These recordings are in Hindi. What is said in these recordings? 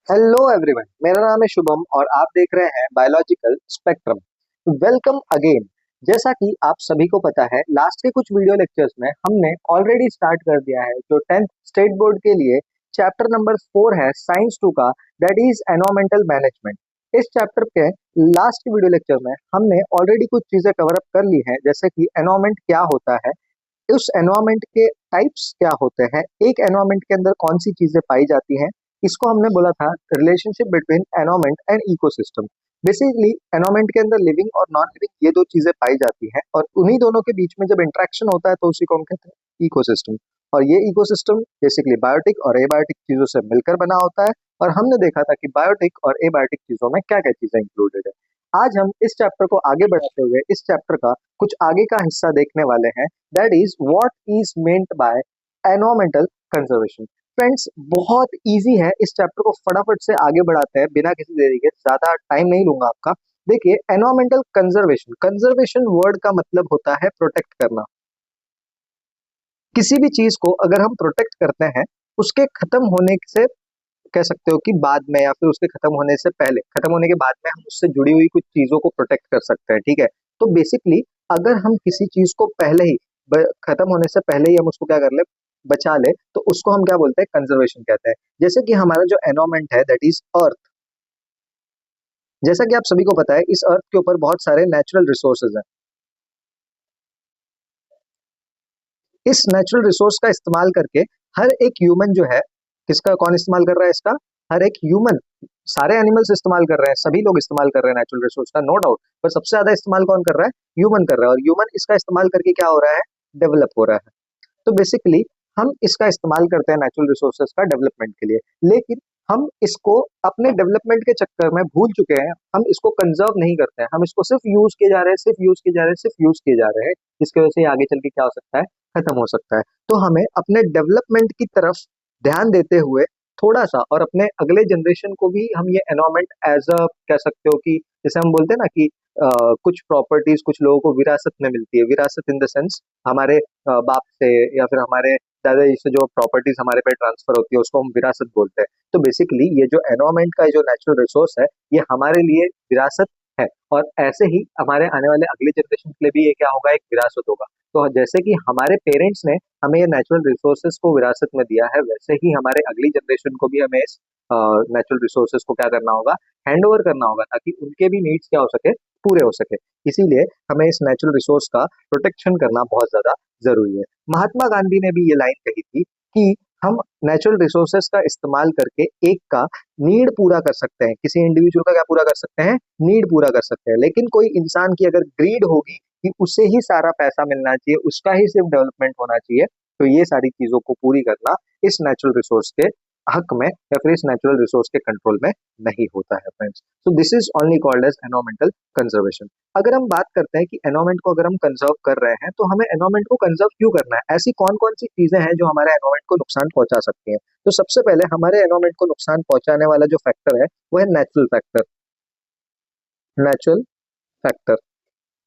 हेलो एवरीवन, मेरा नाम है शुभम और आप देख रहे हैं बायोलॉजिकल स्पेक्ट्रम। Welcome again. जैसा कि आप सभी को पता है, लास्ट के कुछ वीडियो लेक्चर्स में हमने ऑलरेडी स्टार्ट कर दिया है जो 10th स्टेट बोर्ड के लिए चैप्टर नंबर 4 है साइंस 2 का, दैट इज एनवायरमेंटल मैनेजमेंट। इस चैप्टर के लास्ट वीडियो लेक्चर में हमने ऑलरेडी कुछ चीजें कवर अप कर ली हैं, जैसे कि एनवायरमेंट क्या होता है, उस एनवायरनमेंट के टाइप्स क्या होते हैं, एक एनवायरनमेंट के अंदर कौन सी चीजें पाई जाती हैं। इसको हमने बोला था relationship between environment and ecosystem. Basically environment के अंदर लिविंग और नॉन लिविंग ये दो चीजें पाई जाती हैं और उन्हीं दोनों के बीच में जब इंटरेक्शन होता है तो उसी को हम कहते हैं इकोसिस्टम। और ये इकोसिस्टम बेसिकली बायोटिक और एबायोटिक चीजों से मिलकर बना होता है। और हमने देखा था कि बायोटिक और एबायोटिक चीजों में क्या क्या चीजें इंक्लूडेड है। आज हम इस चैप्टर को आगे बढ़ाते हुए इस चैप्टर का कुछ आगे का हिस्सा देखने वाले हैं, that is what is meant by environmental conservation. Friends, बहुत इजी है, इस चैप्टर को फटाफट से आगे बढ़ाते हैं बिना किसी देरी के, ज्यादा टाइम नहीं लूंगा आपका। देखिए, एनवायरमेंटल कंजर्वेशन, कंजर्वेशन वर्ड का मतलब होता है प्रोटेक्ट करना। किसी भी चीज को अगर हम प्रोटेक्ट करते हैं, उसके खत्म होने से, कह सकते हो कि बाद में या फिर उसके खत्म होने से पहले, खत्म होने के बाद में हम उससे जुड़ी हुई कुछ चीजों को प्रोटेक्ट कर सकते हैं, ठीक है। तो बेसिकली अगर हम किसी चीज को पहले ही खत्म होने से पहले ही हम उसको क्या कर ले, बचा ले, तो उसको हम क्या बोलते हैं, कंजर्वेशन कहते हैं। जैसे कि हमारा जो एनवायरमेंट है दैट इज अर्थ। जैसा कि आप सभी को पता है, इस अर्थ के ऊपर बहुत सारे नेचुरल रिसोर्सेज हैं। इस नेचुरल रिसोर्स का इस्तेमाल करके हर एक ह्यूमन जो है, किसका कौन इस्तेमाल कर रहा है इसका, हर एक ह्यूमन, सारे एनिमल्स इस्तेमाल कर रहे हैं, सभी लोग इस्तेमाल कर रहे हैं नेचुरल रिसोर्स का, नो डाउट। पर सबसे ज्यादा इस्तेमाल कौन कर रहा है, ह्यूमन कर रहा है। और ह्यूमन इसका इस्तेमाल करके क्या हो रहा है, डेवलप हो रहा है। तो बेसिकली हम इसका इस्तेमाल करते हैं नेचुरल रिसोर्सेज का डेवलपमेंट के लिए, लेकिन हम इसको अपने डेवलपमेंट के चक्कर में भूल चुके हैं। हम इसको कंजर्व नहीं करते हैं, हम इसको सिर्फ यूज किए जा रहे हैं, सिर्फ यूज किए जा रहे हैं, सिर्फ यूज किए जा रहे हैं, जिसकी वजह से आगे चल के क्या हो सकता है, खत्म हो सकता है। तो हमें अपने डेवलपमेंट की तरफ ध्यान देते हुए थोड़ा सा, और अपने अगले जनरेशन को भी हम ये एनवायरमेंट एज अ, कह सकते हो कि जैसे हम बोलते हैं ना कि कुछ प्रॉपर्टीज कुछ लोगों को विरासत में मिलती है, विरासत इन द सेंस हमारे बाप से या फिर हमारे दादाजी से जो प्रॉपर्टीज हमारे पे ट्रांसफर होती है उसको हम विरासत बोलते हैं। तो बेसिकली ये जो एनवायरमेंट का जो नेचुरल रिसोर्स है, ये हमारे लिए विरासत है। और ऐसे ही हमारे आने वाले अगले जनरेशन के लिए भी ये क्या होगा, एक विरासत होगा। तो जैसे कि हमारे पेरेंट्स ने हमें ये नेचुरल रिसोर्सेज को विरासत में दिया है, वैसे ही हमारे अगली जनरेशन को भी हमें इस नेचुरल रिसोर्सेज को क्या करना होगा, हैंड ओवर करना होगा, ताकि उनके भी नीड्स क्या हो सके, पूरे हो सके। इसीलिए हमें इस नेचुरल रिसोर्स का प्रोटेक्शन करना बहुत ज्यादा जरूरी है। महात्मा गांधी ने भी ये लाइन कही थी कि हम नेचुरल रिसोर्सेज का इस्तेमाल करके एक का नीड पूरा कर सकते हैं, किसी इंडिविजुअल का क्या पूरा कर सकते हैं, नीड पूरा कर सकते हैं। लेकिन कोई इंसान की अगर ग्रीड होगी कि उसे ही सारा पैसा मिलना चाहिए, उसका ही सिर्फ डेवलपमेंट होना चाहिए, तो ये सारी चीजों को पूरी करना इस नेचुरल रिसोर्स के हक में या फिर इस नेचुरल रिसोर्स के कंट्रोल में नहीं होता है friends. So this is only called as environmental conservation. अगर हम बात करते हैं कि एनवायरमेंट को अगर हम कंजर्व कर रहे हैं तो हमें एनवायरमेंट को कंजर्व क्यों करना है, ऐसी कौन कौन सी चीजें हैं जो हमारे एनवायरमेंट को नुकसान पहुंचा सकती हैं। तो सबसे पहले हमारे एनवायरमेंट को नुकसान पहुंचाने वाला जो फैक्टर है वो है natural factor. Natural factor,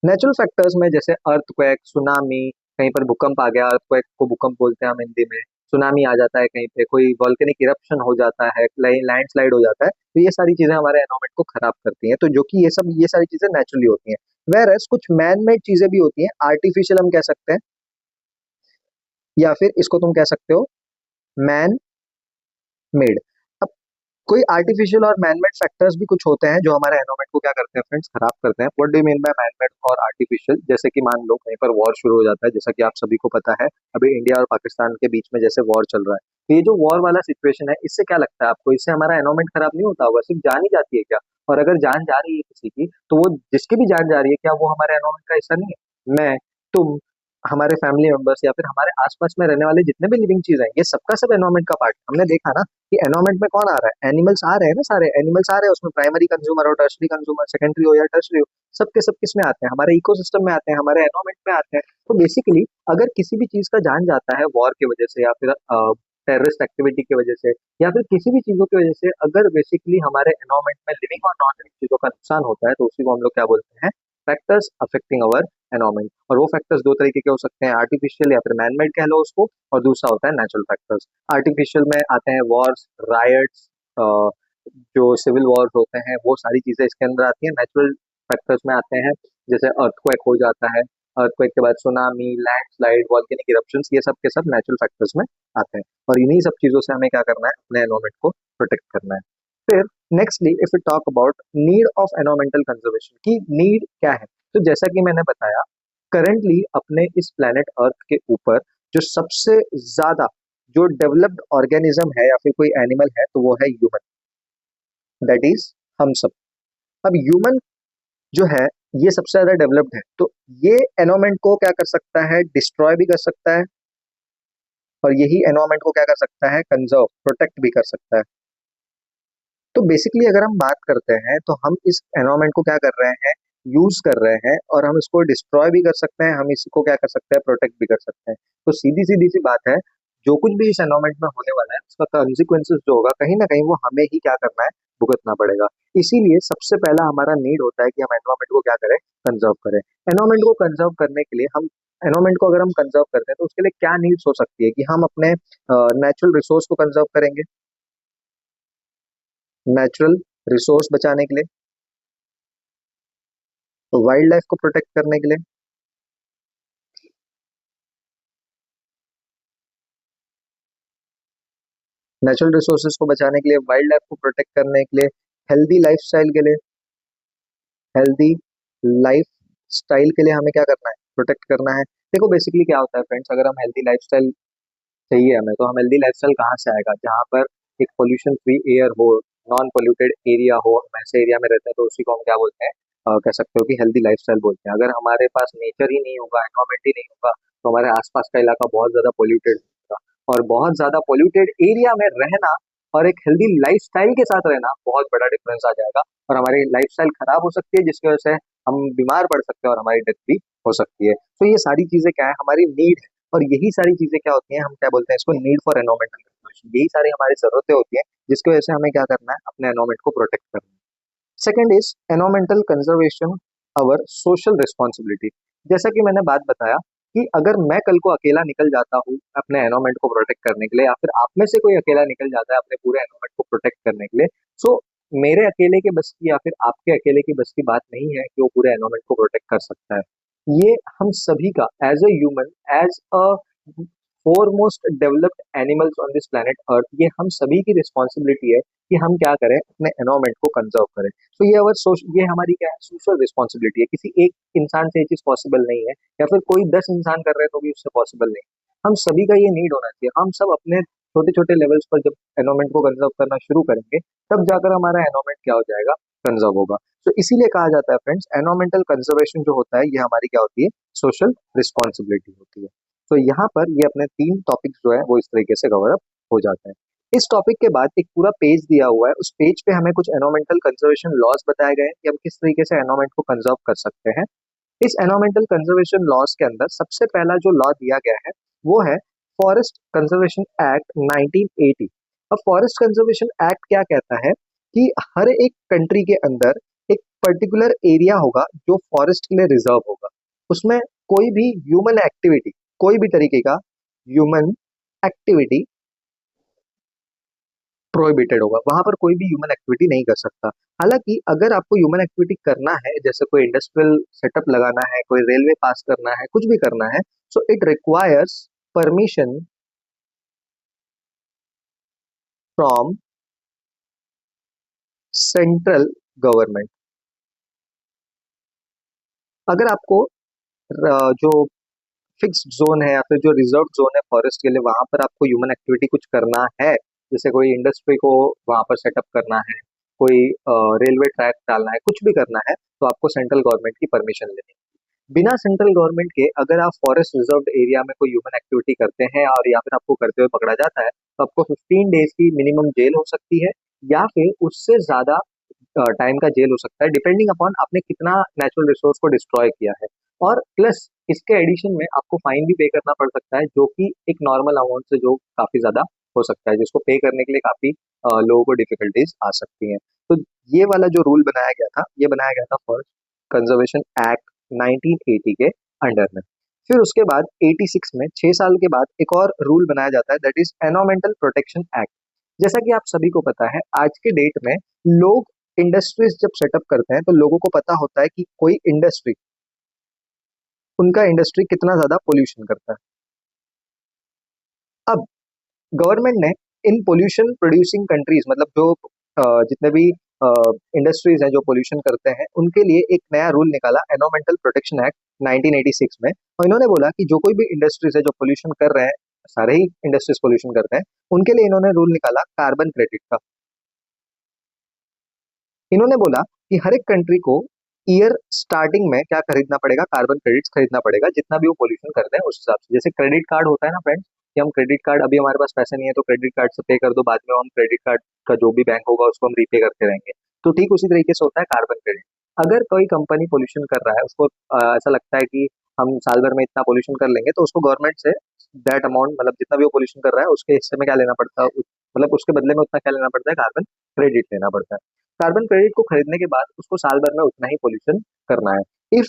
natural factors में जैसे अर्थक्वेक, सुनामी, कहीं पर भूकंप आ गया, अर्थक्वेक को भूकंप बोलते हैं हम हिंदी में, सुनामी आ जाता है, कहीं पे कोई वॉल्केनिक इरप्शन हो जाता है, लैंडस्लाइड हो जाता है, तो ये सारी चीजें हमारे एनवायरमेंट को खराब करती हैं। तो जो कि ये सारी चीजें नेचुरली होती हैं। वेरएस कुछ मैन मेड चीजें भी होती हैं, आर्टिफिशियल हम कह सकते हैं, या फिर इसको तुम कह सकते हो मैन मेड। अब कोई आर्टिफिशियल और मैनमेड फैक्टर्स भी कुछ होते हैं जो हमारे एनवायरमेंट को क्या करते हैं फ्रेंड्स, खराब करते हैं। What do you mean by manmade और आर्टिफिशियल, जैसे कि मान लो कहीं पर वॉर शुरू हो जाता है, जैसा कि आप सभी को पता है अभी इंडिया और पाकिस्तान के बीच में जैसे वॉर चल रहा है। तो ये जो वॉर वाला सिचुएशन है, इससे क्या लगता है आपको, इससे हमारा एनवायरमेंट खराब नहीं होता होगा, सिर्फ जान ही जाती है क्या। और अगर जान जा रही है किसी की, तो वो जिसकी भी जान जा रही है, क्या वो हमारे एनवायरमेंट का हिस्सा नहीं है। मैं, तुम, हमारे फैमिली मेंबर्स या फिर हमारे आसपास में रहने वाले जितने भी लिविंग चीज हैं, ये सबका सब एनवायरमेंट का पार्ट। हमने देखा ना कि एनवायरमेंट में कौन आ रहा है, एनिमल्स आ रहे हैं ना, सारे एनिमल्स आ रहे हैं, उसमें प्राइमरी कंज्यूमर और टर्शरी कंज्यूमर, सेकेंडरी हो या टर्शरी हो, सबके सब किस में आते हैं, हमारे इकोसिस्टम में आते हैं, हमारे एनवायरमेंट में आते हैं। तो बेसिकली अगर किसी भी चीज का जान जाता है वॉर की वजह से या फिर टेररिस्ट एक्टिविटी की वजह से या फिर किसी भी चीजों की वजह से, अगर बेसिकली हमारे एनवायरमेंट में लिविंग और नॉन लिविंग चीजों का नुकसान होता है, तो उसी को हम लोग क्या बोलते हैं, फैक्टर्स अफेक्टिंग अवर एनवायरमेंट। और वो फैक्टर्स दो तरीके के हो सकते हैं, आर्टिफिशियल या फिर मैनमेड कह लो उसको, और दूसरा होता है नेचुरल फैक्टर्स। आर्टिफिशियल में आते हैं वॉर्स, रायट्स, जो सिविल वॉर्स होते हैं वो सारी चीजें इसके अंदर आती हैं, नेचुरल फैक्टर्स में आते हैं। जैसे अर्थक्वेक हो जाता है, अर्थक्वेक के बाद सुनामी, लैंडस्लाइड, वॉल्केनिक इरप्शंस, ये सब के सब नेचुरल फैक्टर्स में आते हैं। और इन्हीं सब चीजों से हमें क्या करना है, अपने एनवायरमेंट को प्रोटेक्ट करना है। फिर nextly if you talk about need of environmental conservation की नीड क्या है, तो जैसा कि मैंने बताया, करंटली अपने इस प्लेनेट अर्थ के ऊपर जो सबसे ज्यादा जो डेवलप्ड ऑर्गेनिज्म है या फिर कोई एनिमल है तो वो है ह्यूमन, दैट इज हम सब। अब ह्यूमन जो है ये सबसे ज्यादा डेवलप्ड है, तो ये एनवायरमेंट को क्या कर सकता है, डिस्ट्रॉय भी कर सकता है, और यही एनवायरमेंट को क्या कर सकता है, कंजर्व, प्रोटेक्ट भी कर सकता है। तो बेसिकली अगर हम बात करते हैं तो हम इस एनवायरमेंट को क्या कर रहे हैं, यूज कर रहे हैं, और हम इसको डिस्ट्रॉय भी कर सकते हैं, हम इसको क्या कर सकते हैं, प्रोटेक्ट भी कर सकते हैं। तो सीधी सीधी सी बात है, जो कुछ भी इस एनवायरमेंट में होने वाला है उसका कॉन्सिक्वेंसेस जो होगा कहीं ना कहीं वो हमें ही क्या करना है, भुगतना पड़ेगा। इसीलिए सबसे पहला हमारा नीड होता है कि हम एनवायरमेंट को क्या करें, कंजर्व करें। एनवायरमेंट को कंजर्व करने के लिए हम, एनवायरमेंट को अगर हम कंजर्व करते हैं तो उसके लिए क्या नीड्स हो सकती है कि हम अपने नेचुरल रिसोर्स को कंजर्व करेंगे, नेचुरल रिसोर्स बचाने के लिए, वाइल्ड लाइफ को प्रोटेक्ट करने के लिए, नेचुरल रिसोर्सेज को बचाने के लिए, वाइल्ड लाइफ को प्रोटेक्ट करने के लिए, हेल्दी लाइफस्टाइल के लिए, हेल्दी लाइफ स्टाइल के लिए हमें क्या करना है, प्रोटेक्ट करना है। देखो बेसिकली क्या होता है फ्रेंड्स, अगर हम हेल्दी लाइफस्टाइल चाहिए हमें, तो हम हेल्दी लाइफस्टाइल कहाँ से आएगा, जहाँ पर एक पोल्यूशन फ्री एयर हो, नॉन पोल्यूटेड एरिया हो, हम ऐसे एरिया में रहते हैं तो उसी को हम क्या बोलते हैं, कह सकते हो कि हेल्दी लाइफस्टाइल बोलते हैं। अगर हमारे पास नेचर ही नहीं होगा, एनवायरमेंट ही नहीं होगा, तो हमारे आसपास का इलाका बहुत ज्यादा पोल्यूटेड होगा, और बहुत ज्यादा पोल्यूटेड एरिया में रहना और एक हेल्दी लाइफस्टाइल के साथ रहना, बहुत बड़ा डिफरेंस आ जाएगा, और हमारी लाइफस्टाइल खराब हो सकती है जिसकी वजह से हम बीमार पड़ सकते हैं और हमारी डेथ भी हो सकती है। तो ये सारी चीजें क्या है, हमारी नीड है, और यही सारी चीजें क्या होती हैं, हम क्या बोलते हैं इसको, नीड फॉर एनवायरमेंटल कंजर्वेशन। यही सारी हमारी जरूरतें होती हैं जिसकी वजह से हमें क्या करना है, अपने एनवायरमेंट को प्रोटेक्ट करना है। Second is environmental conservation our social responsibility. जैसा कि मैंने बात बताया कि अगर मैं कल को अकेला निकल जाता हूँ अपने एनवायरमेंट को प्रोटेक्ट करने के लिए, या फिर आप में से कोई अकेला निकल जाता है अपने पूरे एनवायरमेंट को प्रोटेक्ट करने के लिए, सो मेरे अकेले के बस की या फिर आपके अकेले की बस की बात नहीं है कि वो पूरे एनवायरमेंट को प्रोटेक्ट कर सकता है। ये हम सभी का, as a human, as a foremost developed animals on this planet Earth, ये हम सभी की रिस्पॉन्सिबिलिटी है कि हम क्या करें, अपने एनवायरमेंट को कंजर्व करें। तो ये अवर ये हमारी क्या है, सोशल रिस्पॉन्सिबिलिटी है। किसी एक इंसान से ये चीज पॉसिबल नहीं है, या फिर कोई 10 इंसान कर रहे हैं तो भी उससे पॉसिबल नहीं। हम सभी का ये नीड होना चाहिए। हम सब अपने छोटे छोटे लेवल्स पर जब एनवायरमेंट को कंजर्व करना शुरू करेंगे, तब जाकर हमारा एनवायरमेंट क्या हो जाएगा, कंजर्व होगा। तो इसीलिए कहा जाता है फ्रेंड्स, एनवायरमेंटल कंजर्वेशन जो होता है ये हमारी क्या होती है, सोशल रिस्पॉन्सिबिलिटी होती है। तो यहाँ पर ये अपने 3 टॉपिक्स जो है वो इस तरीके से कवर अप हो जाते हैं। इस टॉपिक के बाद एक पूरा पेज दिया हुआ है, उस पेज पे हमें कुछ एनवायरमेंटल कंजर्वेशन लॉज बताए गए हैं कि हम किस तरीके से एनवायरमेंट को कंजर्व कर सकते हैं। इस एनवायरमेंटल कंजर्वेशन लॉज के अंदर सबसे पहला जो लॉ दिया गया है वो है फॉरेस्ट कंजर्वेशन एक्ट 1980। अब फॉरेस्ट कंजर्वेशन एक्ट क्या कहता है कि हर एक कंट्री के अंदर एक पर्टिकुलर एरिया होगा जो फॉरेस्ट के लिए रिजर्व होगा। उसमें कोई भी ह्यूमन एक्टिविटी, कोई भी तरीके का ह्यूमन एक्टिविटी प्रोहिबिटेड होगा, वहां पर कोई भी ह्यूमन एक्टिविटी नहीं कर सकता। हालांकि अगर आपको ह्यूमन एक्टिविटी करना है, जैसे कोई इंडस्ट्रियल सेटअप लगाना है, कोई रेलवे पास करना है, कुछ भी करना है, so it requires permission from central government. अगर आपको जो फिक्स्ड जोन है या फिर जो रिजर्व जोन है फॉरेस्ट के लिए, वहां पर आपको ह्यूमन एक्टिविटी कुछ करना है, जैसे कोई इंडस्ट्री को वहां पर सेटअप करना है, कोई रेलवे ट्रैक डालना है, कुछ भी करना है, तो आपको सेंट्रल गवर्नमेंट की परमिशन लेनी है। बिना सेंट्रल गवर्नमेंट के अगर आप फॉरेस्ट रिजर्व एरिया में कोई ह्यूमन एक्टिविटी करते हैं और या फिर आपको करते हुए पकड़ा जाता है, तो आपको 15 डेज की मिनिमम जेल हो सकती है, या फिर उससे ज्यादा टाइम का जेल हो सकता है, डिपेंडिंग अपॉन आपने कितना नेचुरल रिसोर्स को डिस्ट्रॉय किया है। और प्लस इसके एडिशन में आपको फाइन भी पे करना पड़ सकता है, जो कि एक नॉर्मल अमाउंट से जो काफी ज्यादा हो सकता है, जिसको पे करने के लिए काफी लोगों को डिफिकल्टीज आ सकती हैं। तो ये वाला जो रूल बनाया गया था, ये बनाया गया था फॉरेस्ट कंजर्वेशन एक्ट 1980 के अंडर में। फिर उसके बाद 86 में 6 साल के बाद एक और रूल बनाया जाता है, that is environmental protection act. जैसा कि आप सभी को पता है, आज के डेट में लोग इंडस्ट्रीज जब सेटअप करते हैं तो लोगों को पता होता है कि कोई इंडस्ट्री, उनका इंडस्ट्री कितना ज्यादा पोल्यूशन करता है। अब गवर्नमेंट ने इन पोल्यूशन प्रोड्यूसिंग कंट्रीज, मतलब जो जितने भी इंडस्ट्रीज हैं जो पोल्यूशन करते हैं, उनके लिए एक नया रूल निकाला, एनवायरमेंटल प्रोटेक्शन एक्ट 1986 में। और इन्होंने बोला कि जो कोई भी इंडस्ट्रीज है जो पोल्यूशन कर रहे हैं, सारे ही इंडस्ट्रीज पोल्यूशन करते हैं, उनके लिए इन्होंने रूल निकाला कार्बन क्रेडिट का। इन्होंने बोला कि हर एक कंट्री को ईयर स्टार्टिंग में क्या खरीदना पड़ेगा, कार्बन क्रेडिट्स खरीदना पड़ेगा, जितना भी वो पोल्यूशन करते हैं उस हिसाब से। जैसे क्रेडिट कार्ड होता है ना फ्रेंड्स, कि हम क्रेडिट कार्ड, अभी हमारे पास पैसे नहीं है तो क्रेडिट कार्ड से पे कर दो, बाद में हम क्रेडिट कार्ड का जो भी बैंक होगा उसको हम रीपे करते रहेंगे। तो ठीक उसी तरीके से होता है कार्बन क्रेडिट। अगर कोई कंपनी पोल्यूशन कर रहा है, उसको ऐसा लगता है कि हम साल भर में इतना पोल्यूशन कर लेंगे, तो उसको गवर्नमेंट से दैट अमाउंट, मतलब जितना भी वो पोल्यूशन कर रहा है उसके हिस्से में क्या लेना पड़ता है, मतलब उसके बदले में उतना क्या लेना पड़ता है, कार्बन क्रेडिट लेना पड़ता है। कार्बन क्रेडिट को खरीदने के बाद उसको साल भर में उतना ही पोल्यूशन करना है। If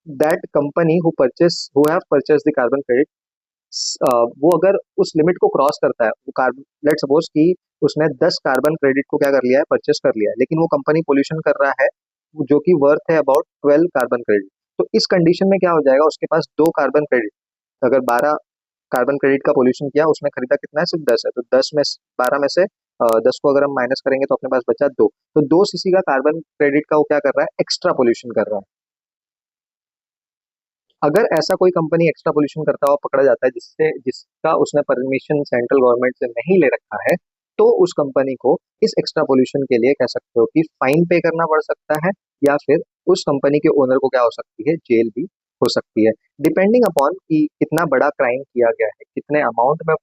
that company who have purchase the carbon credit, वो अगर उस लिमिट को क्रॉस करता है, वो कार्बन, लेट सपोज कि उसने 10 कार्बन क्रेडिट को क्या कर लिया है, परचेस कर लिया है, लेकिन वो कंपनी पोल्यूशन कर रहा है जो कि वर्थ है अबाउट 12 कार्बन क्रेडिट। तो इस कंडीशन में क्या हो जाएगा, उसके पास 2 कार्बन क्रेडिट, अगर 12 कार्बन क्रेडिट का पोल्यूशन किया, उसने खरीदा कितना है, सिर्फ 10 है, तो 12 में से 10 को अगर हम माइनस करेंगे तो अपने पास बचा 2। तो 2 सीसी का कार्बन क्रेडिट का वो क्या कर रहा है, एक्स्ट्रा पोल्यूशन कर रहा है। अगर ऐसा कोई कंपनी एक्स्ट्रा पोल्यूशन करता हुआ पकड़ा जाता है, जिसका उसने परमिशन सेंट्रल गवर्नमेंट से नहीं ले रखा है, तो उस कंपनी को इस एक्स्ट्रा पोल्यूशन के लिए कह सकते हो कि फाइन पे करना पड़ सकता है, या फिर उस कंपनी के ओनर को क्या हो सकती है, जेल भी हो सकती है, डिपेंडिंग अपॉन कि कितना बड़ा क्राइम किया गया है, कितने अमाउंट में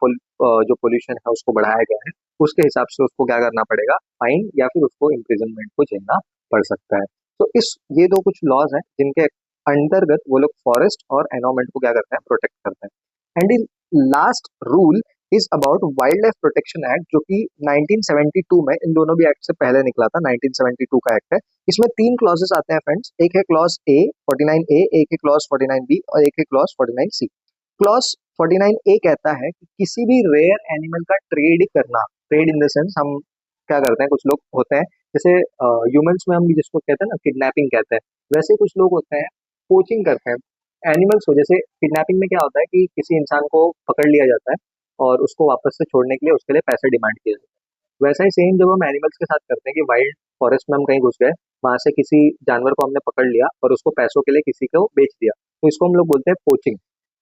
जो पोल्यूशन है उसको बढ़ाया गया है, उसके हिसाब से उसको क्या करना पड़ेगा, फाइन, या फिर उसको इम्प्रिजनमेंट को झेलना पड़ सकता है। तो इस ये दो कुछ लॉज हैं जिनके अंतर्गत वो लोग फॉरेस्ट और एनवायरमेंट को क्या करते हैं, प्रोटेक्ट करते हैं। And in last rule is about wild life Protection act, जो कि 1972 में, इन दोनों भी एक्ट से पहले निकला था, 1972 का एक्ट है। इसमें 3 क्लॉजेस आते हैं फ्रेंड्स, एक है क्लॉज ए 49A, एक है क्लॉज 49B और एक है क्लॉज 49C। क्लॉज 49A कहता है कि किसी भी रेयर एनिमल का ट्रेड करना, ट्रेड इन द सेंस हम क्या करते हैं, कुछ लोग होते हैं, जैसे ह्यूमंस में हम भी जिसको कहते हैं ना किडनैपिंग कहते हैं, वैसे ही कुछ लोग होते हैं पोचिंग करते हैं एनिमल्स को। जैसे किडनैपिंग में क्या होता है कि किसी इंसान को पकड़ लिया जाता है और उसको वापस से छोड़ने के लिए उसके लिए पैसे डिमांड किए जाते हैं। वैसा ही सेम जब हम एनिमल्स के साथ करते हैं कि वाइल्ड फॉरेस्ट में हम कहीं घुस गए, वहां से किसी जानवर को हमने पकड़ लिया और उसको पैसों के लिए किसी को बेच दिया, तो इसको हम लोग बोलते हैं पोचिंग।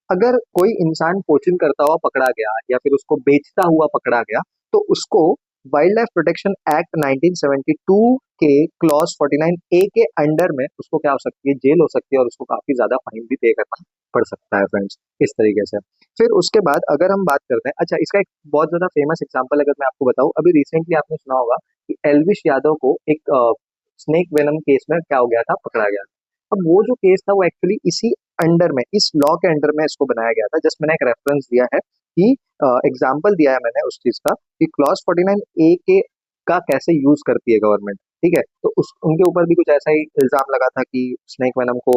अगर कोई इंसान पोचिंग करता हुआ पकड़ा गया या फिर उसको बेचता हुआ पकड़ा गया, तो उसको वाइल्ड लाइफ प्रोटेक्शन एक्ट 1972 के क्लॉज 49A के अंडर में उसको क्या हो सकती है, जेल हो सकती है, और उसको काफी ज्यादा फाइन भी पे करना पड़ सकता है फ्रेंड्स, इस तरीके से। फिर उसके बाद अगर हम बात करते हैं, अच्छा इसका एक बहुत ज्यादा फेमस एग्जांपल अगर मैं आपको बताऊं, अभी रिसेंटली आपने सुना होगा कि एल्विश यादव को एक स्नेक वेनम केस में क्या हो गया था, पकड़ा गया था। अब वो जो केस था वो एक्चुअली इसी अंडर में, इस लॉ के अंडर में इसको बनाया गया था। जस्ट मैंने एक रेफरेंस दिया है कि एग्जाम्पल दिया है मैंने उस चीज का कि क्लॉज 49A के का कैसे यूज करती है गवर्नमेंट, ठीक है। तो उस उनके ऊपर भी कुछ ऐसा ही इल्जाम लगा था कि स्नेक वेनम को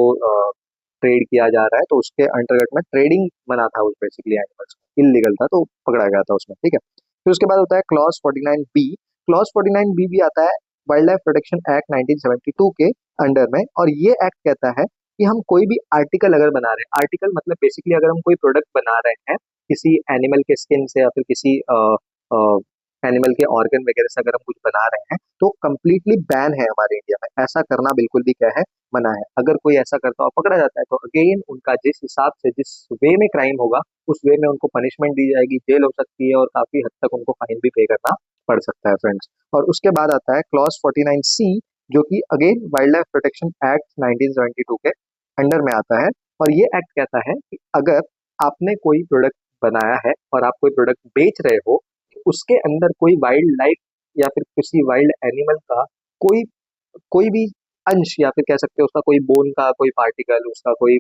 ट्रेड किया जा रहा है, तो उसके अंतर्गत में ट्रेडिंग मना था, उस बेसिकली एनिमल्स इलीगल था, तो पकड़ा गया था उसमें, ठीक है। फिर उसके बाद होता है क्लॉज 49B। क्लॉज 49B भी आता है वाइल्ड लाइफ प्रोटेक्शन एक्ट 1972 के अंडर में, और ये एक्ट कहता है कि हम कोई भी आर्टिकल अगर बना रहे हैं, आर्टिकल मतलब बेसिकली अगर हम कोई प्रोडक्ट बना रहे हैं किसी एनिमल के स्किन से या फिर किसी एनिमल के ऑर्गन वगैरह से अगर हम कुछ बना रहे हैं, तो कंप्लीटली बैन है हमारे इंडिया में, ऐसा करना बिल्कुल भी क्या है, मना है। अगर कोई ऐसा करता हुआ पकड़ा जाता है तो अगेन उनका जिस हिसाब से, जिस वे में क्राइम होगा, उस वे में उनको पनिशमेंट दी जाएगी, जेल हो सकती है और काफी हद तक उनको फाइन भी पे करना पड़ सकता है फ्रेंड्स। और उसके बाद आता है क्लॉज 49C, जो कि again wild life Protection Act 1972 के अंडर में आता है। और ये एक्ट कहता है कि अगर आपने कोई प्रोडक्ट बनाया है और आप कोई प्रोडक्ट बेच रहे हो, तो उसके अंदर कोई वाइल्ड लाइफ या फिर किसी वाइल्ड एनिमल का कोई कोई भी अंश, या फिर कह सकते हो उसका कोई बोन का कोई पार्टिकल, उसका कोई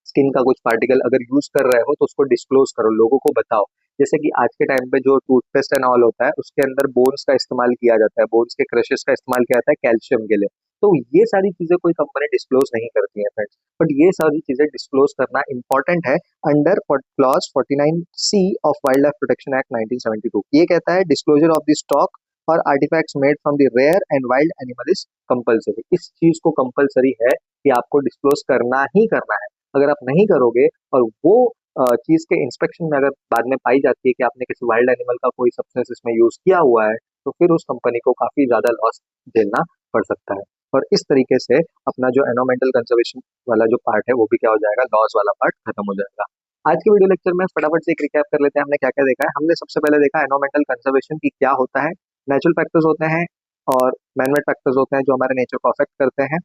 स्किन का कुछ पार्टिकल अगर यूज कर रहे हो, तो उसको डिस्क्लोज करो, लोगों को बताओ। जैसे कि आज के टाइम पे जो टूथपेस्ट एंड ऑल होता है, उसके अंदर बोन्स का इस्तेमाल किया जाता है, बोन्स के क्रशेस का इस्तेमाल किया जाता है कैल्शियम के लिए। तो ये सारी चीजें कोई कंपनी डिस्क्लोज नहीं करती है फ्रेंड्स, बट ये सारी चीजें डिस्क्लोज करना इंपॉर्टेंट है under clause 49C of Wildlife Protection Act 1972। ये कहता है डिस्क्लोजर ऑफ द स्टॉक और artefacts made from the rare and wild animal is compulsory. इस चीज को कंपल्सरी है कि आपको डिस्क्लोज करना ही करना है। अगर आप नहीं करोगे और वो चीज के इंस्पेक्शन में अगर बाद में पाई जाती है कि आपने किसी वाइल्ड एनिमल का कोई सब्सटेंस इसमें यूज किया हुआ है, तो फिर उस कंपनी को काफी ज्यादा लॉस झेलना पड़ सकता है। और इस तरीके से अपना जो एनवायरमेंटल कंजर्वेशन वाला जो पार्ट है वो भी क्या हो जाएगा, लॉस वाला पार्ट खत्म हो जाएगा। आज के वीडियो लेक्चर में फटाफट से एक रिकैप कर लेते हैं हमने क्या क्या देखा है। हमने सबसे पहले देखा एनवायरमेंटल कंजर्वेशन की क्या होता है, नेचुरल फैक्टर्स होते हैं और मैनमेड फैक्टर्स होते हैं जो हमारे नेचर को अफेक्ट करते हैं।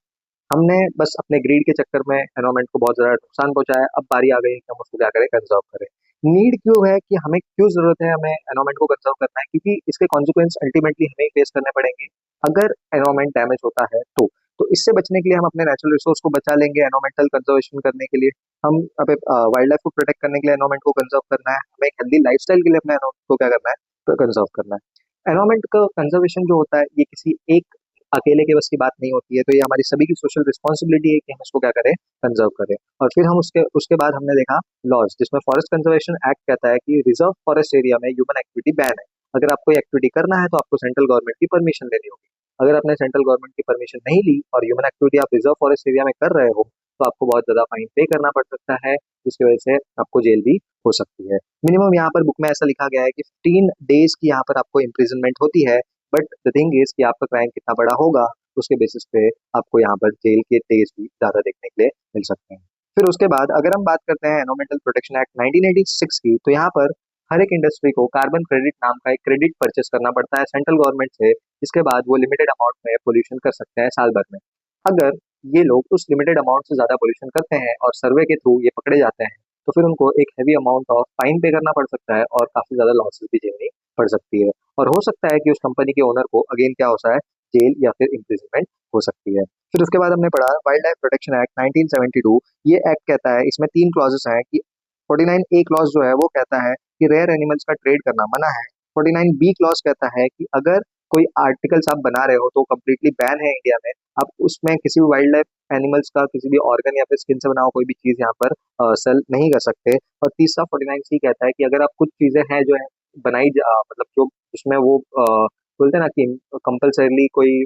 हमने बस अपने ग्रीड के चक्कर में एनवायरमेंट को बहुत ज्यादा नुकसान पहुंचाया। अब बारी आ गई है कि हम उसको क्या करें, कंजर्व करें। नीड क्यों है कि हमें क्यों जरूरत है हमें एनवायरमेंट को कंजर्व करना है, क्योंकि इसके कॉन्सिक्वेंस अल्टीमेटली हमें ही फेस करने पड़ेंगे अगर एनवायरमेंट डैमेज होता है तो इससे बचने के लिए हम अपने नेचुरल रिसोर्स को बचा लेंगे। एनवायरमेंटल कंजर्वेशन करने के लिए हम अब वाइल्ड लाइफ को प्रोटेक्ट करने के लिए एनवायरमेंट को कंजर्व करना है, हमें एक हेल्दी लाइफस्टाइल के लिए अपने एनवायरमेंट को क्या करना है, तो कंजर्व करना है। एनवायरमेंट का कंजर्वेशन जो होता है ये किसी एक अकेले के बस की बात नहीं होती है, तो ये हमारी सभी की सोशल रिस्पॉन्सिबिलिटी है कि हम इसको क्या करें, कंजर्व करें। और फिर हम उसके उसके बाद हमने देखा लॉज, जिसमें फॉरेस्ट कंजर्वेशन एक्ट कहता है कि रिजर्व फॉरेस्ट एरिया में ह्यूमन एक्टिविटी बैन है। अगर आपको एक्टिविटी करना है तो आपको सेंट्रल गवर्नमेंट की परमिशन लेनी होगी। अगर आपने सेंट्रल गवर्नमेंट की परमिशन नहीं ली और ह्यूमन एक्टिविटी आप रिजर्व फॉरेस्ट एरिया में कर रहे हो, तो आपको बहुत ज्यादा फाइन पे करना पड़ सकता है, जिसकी वजह से आपको जेल भी हो सकती है। मिनिमम यहाँ पर बुक में ऐसा लिखा गया है कि 15 डेज की यहाँ पर आपको इम्प्रिजनमेंट होती है, बट द थिंग इज कि आपका क्राइम कितना बड़ा होगा उसके बेसिस पे आपको यहाँ पर जेल के डेज भी ज्यादा देखने के लिए मिल सकते हैं। फिर उसके बाद अगर हम बात करते हैं एनवायरमेंटल प्रोटेक्शन एक्ट 1986 की, तो यहाँ पर हर एक इंडस्ट्री को कार्बन क्रेडिट नाम का एक क्रेडिट परचेस करना पड़ता है सेंट्रल गवर्नमेंट से। इसके बाद वो लिमिटेड अमाउंट में पोल्यूशन कर सकते हैं साल भर में। अगर ये लोग उस लिमिटेड अमाउंट से ज्यादा पोल्यूशन करते हैं और सर्वे के थ्रू ये पकड़े जाते हैं, तो फिर उनको एक हैवी अमाउंट ऑफ फाइन पे करना पड़ सकता है और काफी ज्यादा लॉसेस भी झेलनी पड़ सकती है। और हो सकता है कि उस कंपनी के ओनर को अगेन क्या होता है, जेल या फिर इम्प्रिजनमेंट हो सकती है। फिर उसके बाद हमने पढ़ा वाइल्ड लाइफ प्रोटेक्शन एक्ट 1972। ये एक्ट कहता है, इसमें 3 क्लॉजेस हैं कि 49A क्लॉज जो है वो कहता है कि रेयर एनिमल्स का ट्रेड करना मना है। 49B क्लॉज कहता है कि अगर कोई आर्टिकल्स आप बना रहे हो तो कंप्लीटली बैन है इंडिया में, आप उसमें किसी भी वाइल्ड लाइफ एनिमल्स का किसी भी ऑर्गन या फिर स्किन से बना हुआ कोई भी चीज यहाँ पर सेल नहीं कर सकते। और तीसरा 49C कहता है कि अगर आप कुछ चीजें हैं जो है मतलब जो उसमें वो बोलते हैं ना कि कंपल्सरीली कोई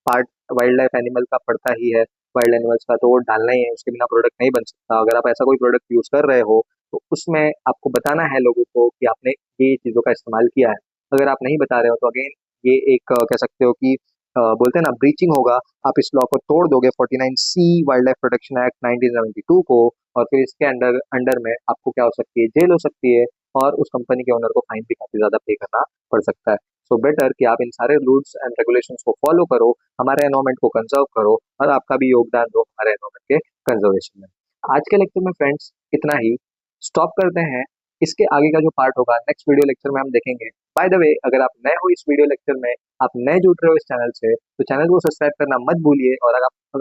पार्ट वाइल्ड लाइफ एनिमल का पड़ता ही है, वाइल्ड एनिमल्स का, तो वो डालना ही है, उसके बिना प्रोडक्ट नहीं बन सकता। अगर आप ऐसा कोई प्रोडक्ट यूज कर रहे हो तो उसमें आपको बताना है लोगों को कि आपने ये चीजों का इस्तेमाल किया है। अगर आप नहीं बता रहे हो तो अगेन ये एक कह सकते हो कि बोलते हैं ना ब्रीचिंग होगा। आप इस लॉ को तोड़ दोगे 49C wild life Protection Act 1972 को, और फिर इसके अंडर अंडर में आपको क्या हो सकती है, जेल हो सकती है और उस कंपनी के ओनर को फाइन भी काफी ज्यादा पे करना पड़ सकता है। सो बेटर कि आप इन सारे रूल्स एंड रेगुलेशंस को फॉलो करो, हमारे एनवायरमेंट को कंजर्व करो और आपका भी योगदान दो हमारे एनवायरमेंट के कंजर्वेशन में। आज के लेक्चर में फ्रेंड्स इतना ही, स्टॉप करते हैं। इसके आगे का जो पार्ट होगा नेक्स्ट वीडियो लेक्चर में हम देखेंगे। बाय द वे, अगर आप नए हो इस वीडियो लेक्चर में, आप नए जुड़ रहे हो इस चैनल से, तो चैनल को सब्सक्राइब करना मत भूलिए। और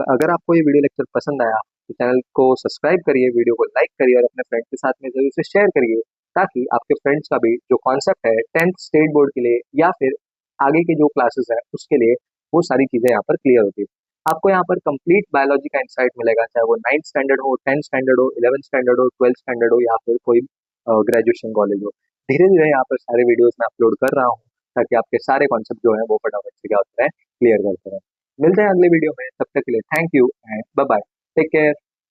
अगर आपको ये वीडियो लेक्चर पसंद आया तो चैनल को सब्सक्राइब करिए, वीडियो को लाइक करिए और अपने फ्रेंड्स के साथ में जरूर से शेयर करिए, ताकि आपके फ्रेंड्स का भी जो कॉन्सेप्ट है 10th स्टेट बोर्ड के लिए या फिर आगे के जो क्लासेस है उसके लिए, वो सारी चीजें यहाँ पर क्लियर होती है। आपको यहाँ पर कंप्लीट बायोलॉजी का इंसाइट मिलेगा, चाहे वो 9th स्टैंडर्ड हो, 10th स्टैंडर्ड हो, 11th स्टैंडर्ड हो, 12th स्टैंडर्ड हो या फिर कोई ग्रेजुएशन कॉलेज हो। धीरे धीरे यहाँ पर सारे वीडियोस में अपलोड कर रहा हूँ ताकि आपके सारे कॉन्सेप्ट जो है वो फटाफट से क्या होते हैं, क्लियर करते हैं। मिलते हैं अगले वीडियो में, तब तक के लिए thank you and bye bye, take care.